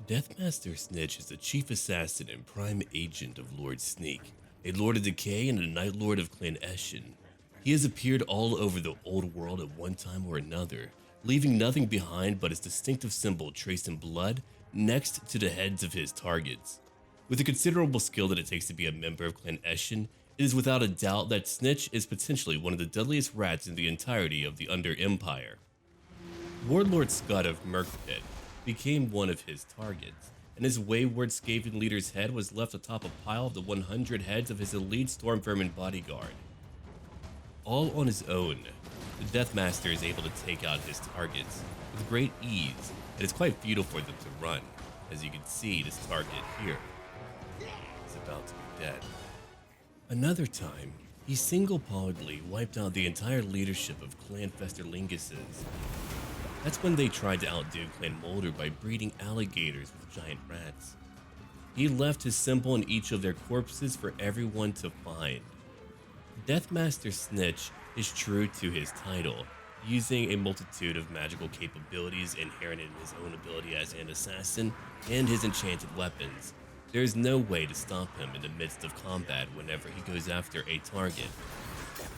Deathmaster Snitkch is the chief assassin and prime agent of Lord Sneak, a Lord of Decay and a Night Lord of Clan Eshin. He has appeared all over the old world at one time or another, leaving nothing behind but his distinctive symbol traced in blood next to the heads of his targets. With the considerable skill that it takes to be a member of Clan Eshin, it is without a doubt that Snitkch is potentially one of the deadliest rats in the entirety of the Under Empire. Warlord Scott of Mirkpit became one of his targets, and his wayward Skaven leader's head was left atop a pile of the 100 heads of his elite storm vermin bodyguard. All on his own, the Deathmaster is able to take out his targets with great ease, and it's quite futile for them to run. As you can see, this target here is about to be dead. Another time, he single-pointedly wiped out the entire leadership of Clan Festerlinguses. That's when they tried to outdo Clan Molder by breeding alligators with giant rats. He left his symbol in each of their corpses for everyone to find. Deathmaster Snikch is true to his title, using a multitude of magical capabilities inherent in his own ability as an assassin and his enchanted weapons. There is no way to stop him in the midst of combat whenever he goes after a target.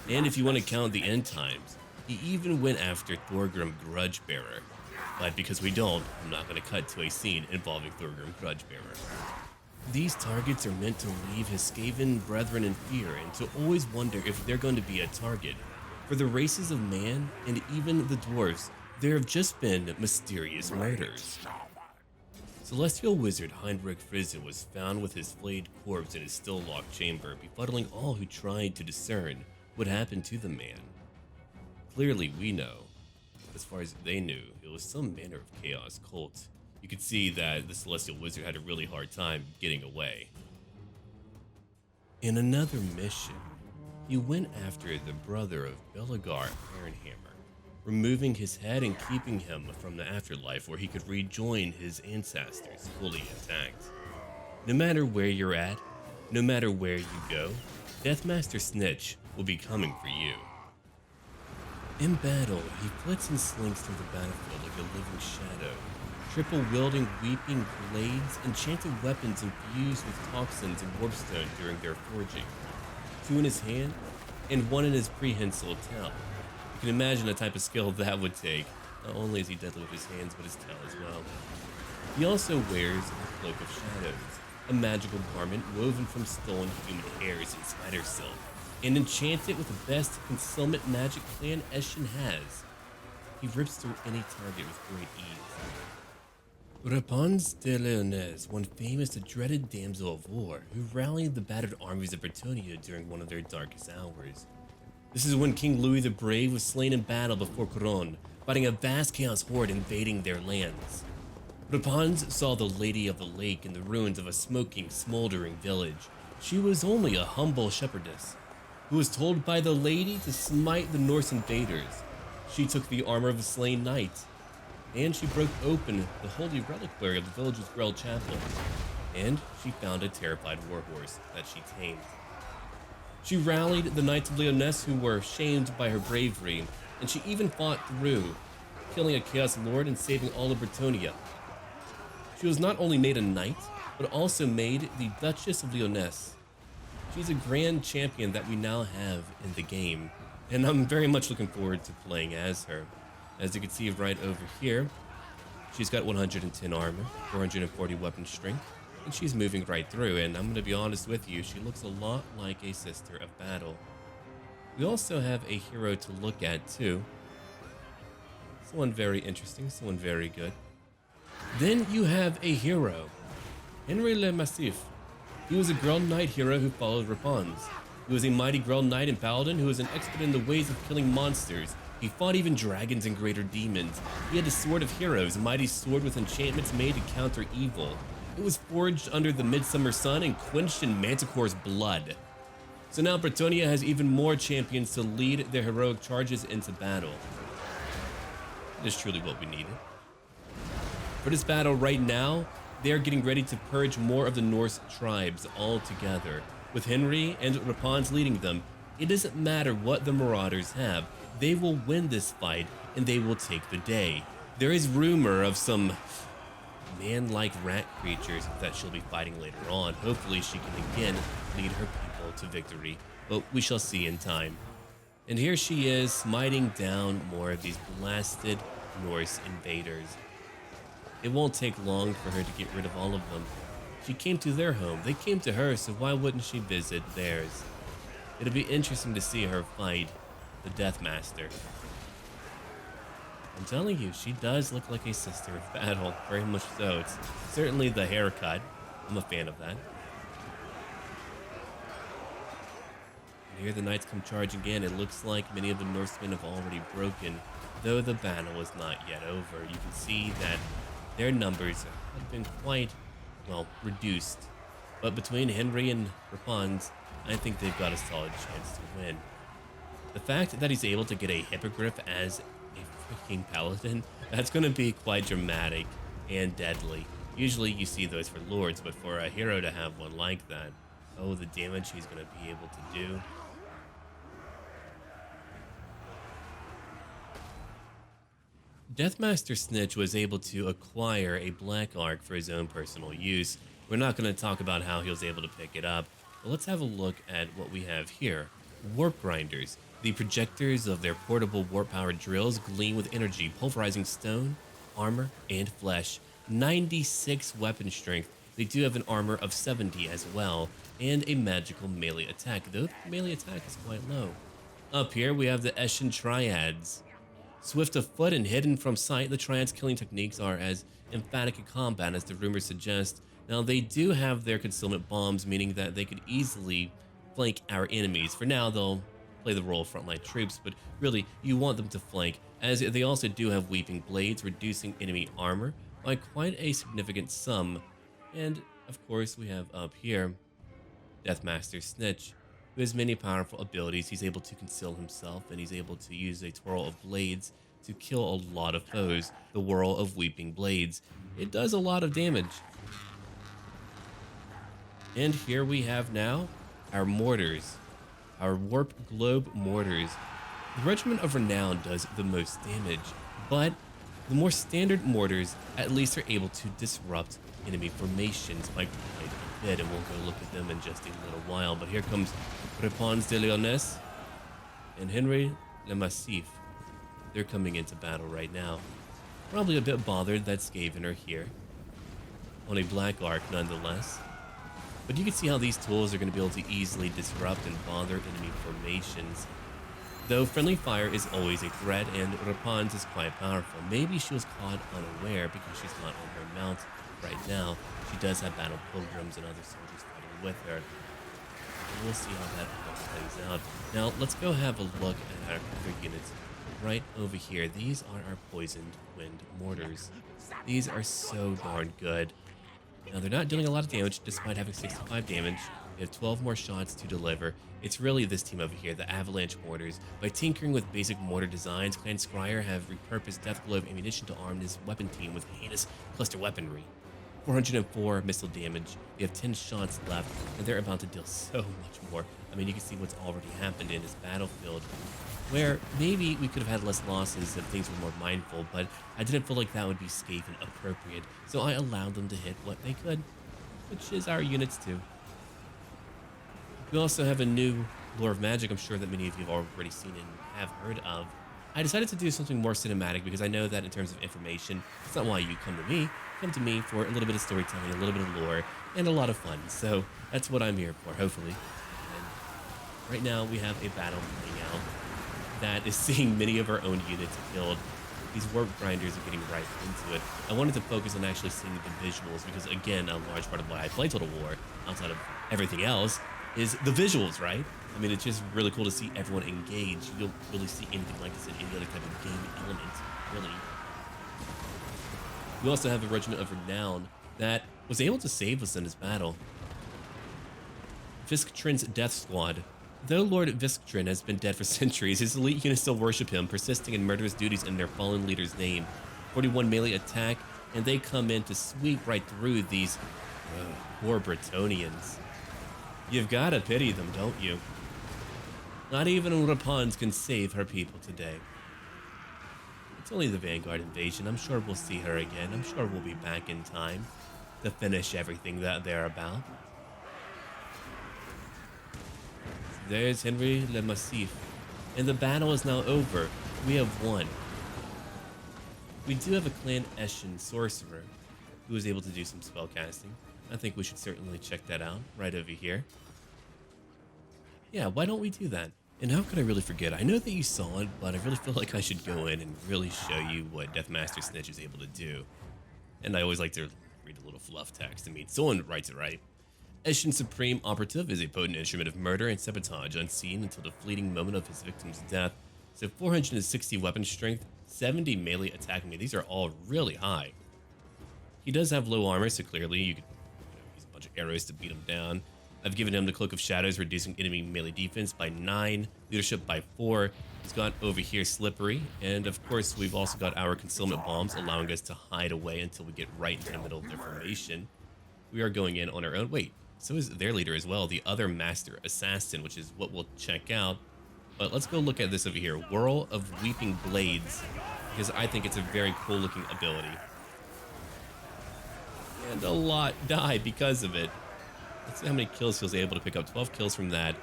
And if you want to count the end times, he even went after Thorgrim Grudgebearer. But because we don't, I'm not going to cut to a scene involving Thorgrim Grudgebearer. These targets are meant to leave his Skaven brethren in fear and to always wonder if they're going to be a target. For the races of man and even the dwarves, there have just been mysterious murders. Celestial wizard Heinrich Frizen was found with his flayed corpse in his still-locked chamber, befuddling all who tried to discern what happened to the man. Clearly, we know, as far as they knew, it was some manner of chaos cult. You could see that the Celestial Wizard had a really hard time getting away. In another mission, he went after the brother of Belagar Ironhammer, removing his head and keeping him from the afterlife where he could rejoin his ancestors fully intact. No matter where you're at, no matter where you go, Deathmaster Snikch will be coming for you. In battle, he flits and slinks through the battlefield like a living shadow, triple-wielding weeping blades, enchanted weapons infused with toxins and warpstone during their forging. 2 in his hand, and 1 in his prehensile tail. You can imagine the type of skill that would take. Not only is he deadly with his hands, but his tail as well. He also wears a Cloak of Shadows, a magical garment woven from stolen human hairs and spider silk, and enchanted with the best concealment magic Clan Eshin has. He rips through any target with great ease. Repanse de Lyonesse, one famous and dreaded damsel of war, who rallied the battered armies of Bretonnia during one of their darkest hours. This is when King Louis the Brave was slain in battle before Couronne, fighting a vast chaos horde invading their lands. Repanse saw the Lady of the Lake in the ruins of a smoking, smoldering village. She was only a humble shepherdess, who was told by the lady to smite the Norse invaders. She took the armor of a slain knight, and she broke open the holy reliquary of the village's Grail chapel, and she found a terrified warhorse that she tamed. She rallied the Knights of Lyonesse who were shamed by her bravery, and she even fought through, killing a Chaos Lord and saving all of Bretonnia. She was not only made a knight, but also made the Duchess of Lyonesse. She's a grand champion that we now have in the game, and I'm very much looking forward to playing as her. As you can see right over here, she's got 110 armor, 440 weapon strength, and she's moving right through, and I'm going to be honest with you, she looks a lot like a Sister of Battle. We also have a hero to look at too. Someone very interesting, someone very good. Then you have a hero, Henry le Massif. He was a Grell Knight hero who followed Repanse. He was a mighty Grell Knight and Paladin who was an expert in the ways of killing monsters. He fought even dragons and greater demons. He had a Sword of Heroes, a mighty sword with enchantments made to counter evil. It was forged under the midsummer sun and quenched in Manticore's blood. So now Bretonnia has even more champions to lead their heroic charges into battle. It is truly what we needed. For this battle right now, they are getting ready to purge more of the Norse tribes all together. With Henry and Repanse leading them, it doesn't matter what the Marauders have, they will win this fight and they will take the day. There is rumor of some man-like rat creatures that she'll be fighting later on. Hopefully she can again lead her people to victory, but we shall see in time. And here she is, smiting down more of these blasted Norse invaders. It won't take long for her to get rid of all of them. She came to their home, they came to her, so why wouldn't she visit theirs? It'll be interesting to see her fight the Deathmaster. I'm telling you, she does look like a sister of battle, very much so. It's certainly the haircut. I'm a fan of that. And here the knights come charging in. It looks like many of the Norsemen have already broken, though the battle is not yet over. You can see that their numbers have been quite, well, reduced. But between Henry and Repanse, I think they've got a solid chance to win. The fact that he's able to get a hippogriff as a freaking paladin, that's going to be quite dramatic and deadly. Usually you see those for lords, but for a hero to have one like that, oh, the damage he's going to be able to do. Deathmaster Snikch was able to acquire a black arc for his own personal use. We're not going to talk about how he was able to pick it up, but let's have a look at what we have here. Warp grinders. The projectors of their portable warp-powered drills gleam with energy, pulverizing stone, armor, and flesh. 96 weapon strength. They do have an armor of 70 as well, and a magical melee attack, though the melee attack is quite low. Up here we have the Eshin Triads. Swift of foot and hidden from sight, the Triads' killing techniques are as emphatic in combat as the rumors suggest. Now, they do have their concealment bombs, meaning that they could easily flank our enemies. For now, they'll play the role of frontline troops, but really, you want them to flank, as they also do have weeping blades, reducing enemy armor by quite a significant sum. And, of course, we have up here Deathmaster Snitkch, who has many powerful abilities. He's able to conceal himself, and he's able to use a twirl of blades to kill a lot of foes. The whirl of weeping blades. It does a lot of damage. And here we have now our mortars, our warp globe mortars. The Regiment of Renown does the most damage, but the more standard mortars at least are able to disrupt enemy formations by quite a bit, and we'll go look at them in just a little while. But here comes Repanse de Lyonesse and Henry le Massif. They're coming into battle right now. Probably a bit bothered that Skaven are here. On a black arc nonetheless. But you can see how these tools are going to be able to easily disrupt and bother enemy formations. Though friendly fire is always a threat, and Repanse is quite powerful. Maybe she was caught unaware because she's not on her mount right now. She does have battle pilgrims and other soldiers fighting with her. We'll see how that all plays out. Now, let's go have a look at our other units right over here. These are our poisoned wind mortars. These are so darn good. Now, they're not dealing a lot of damage despite having 65 damage. They have 12 more shots to deliver. It's really this team over here, the Avalanche Mortars. By tinkering with basic mortar designs, Clan Scryer have repurposed Death Globe ammunition to arm this weapon team with heinous cluster weaponry. 404 missile damage. They have 10 shots left, and they're about to deal so much more. I mean, you can see what's already happened in this battlefield, where maybe we could have had less losses if things were more mindful, but I didn't feel like that would be Skaven appropriate, so I allowed them to hit what they could, which is our units too. We also have a new Lore of Magic I'm sure that many of you have already seen and have heard of. I decided to do something more cinematic because I know that in terms of information, it's not why you come to me. Come to me for a little bit of storytelling, a little bit of lore, and a lot of fun. So that's what I'm here for, hopefully. And right now we have a battle playing out that is seeing many of our own units killed. These warp grinders are getting right into it. I wanted to focus on actually seeing the visuals because, again, a large part of why I play Total War, outside of everything else, is the visuals, right? I mean, it's just really cool to see everyone engage. You don't really see anything like this in any other type of game element, really. We also have a Regiment of Renown that was able to save us in this battle. Visktrin's Death Squad. Though Lord Visktrin has been dead for centuries, his elite units still worship him, persisting in murderous duties in their fallen leader's name. 41 melee attack, and they come in to sweep right through these poor Bretonnians. You've got to pity them, don't you? Not even Repanse can save her people today. It's only the Vanguard invasion. I'm sure we'll see her again. I'm sure we'll be back in time to finish everything that they're about. There's Henry Le Massif. And the battle is now over. We have won. We do have a Clan Eshin sorcerer who is able to do some spell casting. I think we should certainly check that out right over here. Yeah, why don't we do that? And how could I really forget? I know that you saw it, but I really feel like I should go in and really show you what Deathmaster Snitkch is able to do. And I always like to read a little fluff text. I mean, someone writes it right. Eshin Supreme Operative is a potent instrument of murder and sabotage, unseen until the fleeting moment of his victim's death. So 460 weapon strength, 70 melee attack. I mean, these are all really high. He does have low armor, so clearly you could use a bunch of arrows to beat him down. I've given him the Cloak of Shadows, reducing enemy melee defense by 9, leadership by 4. He's got over here Slippery, and of course we've also got our Concealment Bombs, allowing us to hide away until we get right into the middle of their formation. We are going in on our own. Wait, so is their leader as well, the other Master Assassin, which is what we'll check out. But let's go look at this over here, Whirl of Weeping Blades, because I think it's a very cool looking ability. And a lot die because of it. Let's see how many kills he was able to pick up. 12 kills from that.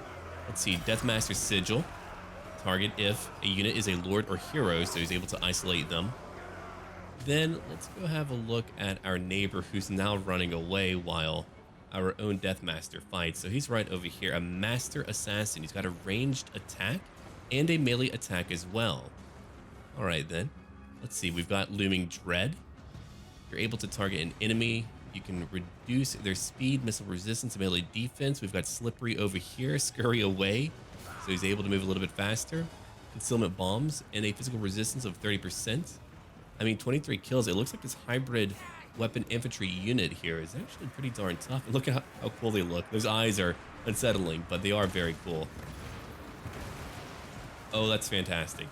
Let's see, Deathmaster Sigil. Target if a unit is a lord or hero, so he's able to isolate them. Then let's go have a look at our neighbor who's now running away while our own Deathmaster fights. So he's right over here, a Master Assassin. He's got a ranged attack and a melee attack as well. All right then. Let's see, we've got Looming Dread. You're able to target an enemy. You can reduce their speed, missile resistance, and melee defense. We've got Slippery over here, Scurry Away, so he's able to move a little bit faster. Concealment Bombs, and a physical resistance of 30%. I mean, 23 kills. It looks like this hybrid weapon infantry unit here is actually pretty darn tough. And look at how cool they look. Those eyes are unsettling, but they are very cool. Oh, that's fantastic.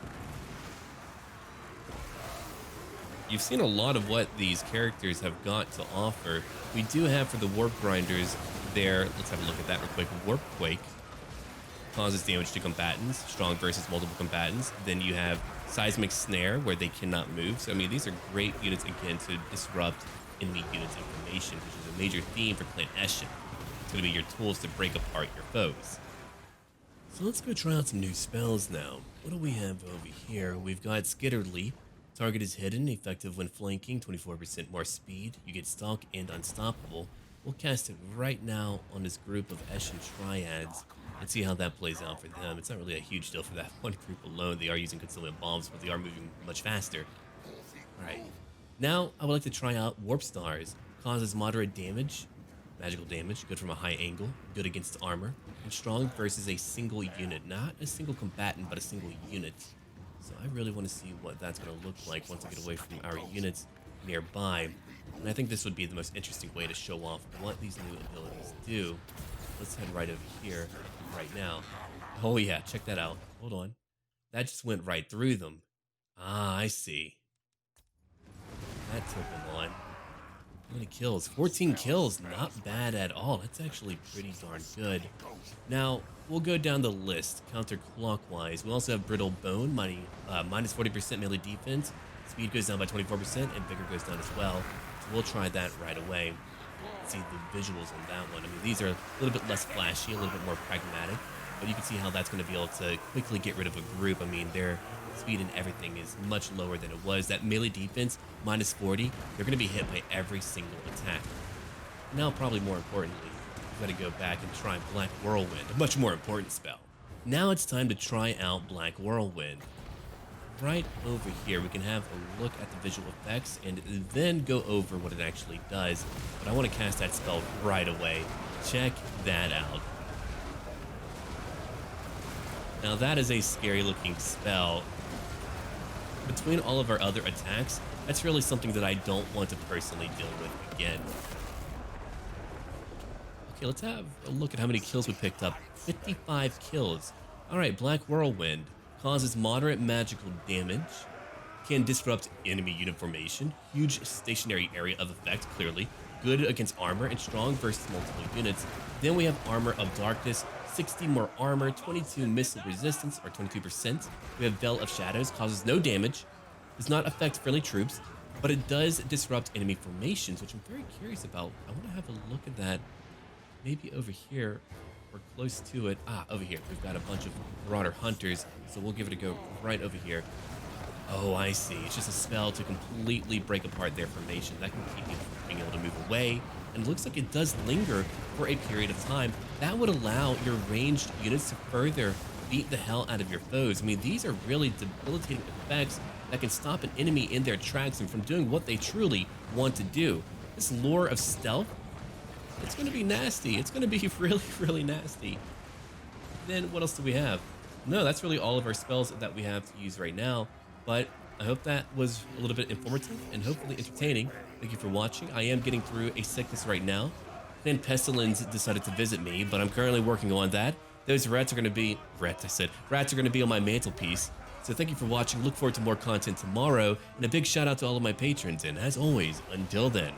You've seen a lot of what these characters have got to offer. We do have for the Warp Grinders there, let's have a look at that real quick. Warp Quake causes damage to combatants, strong versus multiple combatants. Then you have Seismic Snare, where they cannot move. So, I mean, these are great units, again, to disrupt enemy units' information, which is a major theme for Clan Eshin. It's going to be your tools to break apart your foes. So let's go try out some new spells now. What do we have over here? We've got Skitter Leap. Target is hidden, effective when flanking, 24% more speed. You get Stalk and Unstoppable. We'll cast it right now on this group of Eshin Triads and see how that plays out for them. It's not really a huge deal for that one group alone. They are using Concealment Bombs, but they are moving much faster. Alright, now I would like to try out Warp Stars. Causes moderate damage, magical damage, good from a high angle, good against armor, and strong versus a single unit. Not a single combatant, but a single unit. So I really want to see what that's going to look like once I get away from our units nearby. And I think this would be the most interesting way to show off what these new abilities do. Let's head right over here right now. Oh yeah, check that out. Hold on. That just went right through them. Ah, I see. That took them on. How many kills? 14 kills. Not bad at all. That's actually pretty darn good. Now, we'll go down the list counterclockwise. We also have Brittle Bone, minus 40% melee defense. Speed goes down by 24%, and Vigor goes down as well. So we'll try that right away. See the visuals on that one. I mean, these are a little bit less flashy, a little bit more pragmatic, but you can see how that's going to be able to quickly get rid of a group. I mean, their speed and everything is much lower than it was. That melee defense, minus 40, they're going to be hit by every single attack. Now, probably more importantly, we've got to go back and try Black Whirlwind, a much more important spell. Now it's time to try out Black Whirlwind. Right over here, we can have a look at the visual effects and then go over what it actually does. But I want to cast that spell right away. Check that out. Now that is a scary looking spell. Between all of our other attacks, that's really something that I don't want to personally deal with again. Okay, let's have a look at how many kills we picked up. 55 kills. Alright, Black Whirlwind. Causes moderate magical damage. Can disrupt enemy unit formation. Huge stationary area of effect, clearly. Good against armor and strong versus multiple units. Then we have Armor of Darkness. 60 more armor, 22 missile resistance, or 22%. We have Veil of Shadows. Causes no damage. does not affect friendly troops, but it does disrupt enemy formations, which I'm very curious about. I want to have a look at that maybe over here or close to it. Over here. We've got a bunch of Marauder Hunters, so we'll give it a go right over here. Oh, I see. It's just a spell to completely break apart their formation. That can keep you from being able to move away. And it looks like it does linger for a period of time. That would allow your ranged units to further beat the hell out of your foes. I mean, these are really debilitating effects that can stop an enemy in their tracks and from doing what they truly want to do. This lore of stealth, it's going to be nasty. It's going to be really, really nasty. Then what else do we have? No, that's really all of our spells that we have to use right now. But I hope that was a little bit informative and hopefully entertaining. Thank you for watching. I am getting through a sickness right now. Then Pestilence decided to visit me, but I'm currently working on that. Those rats are going to be... Rats are going to be on my mantelpiece. So thank you for watching. Look forward to more content tomorrow. And a big shout out to all of my patrons. And as always, until then...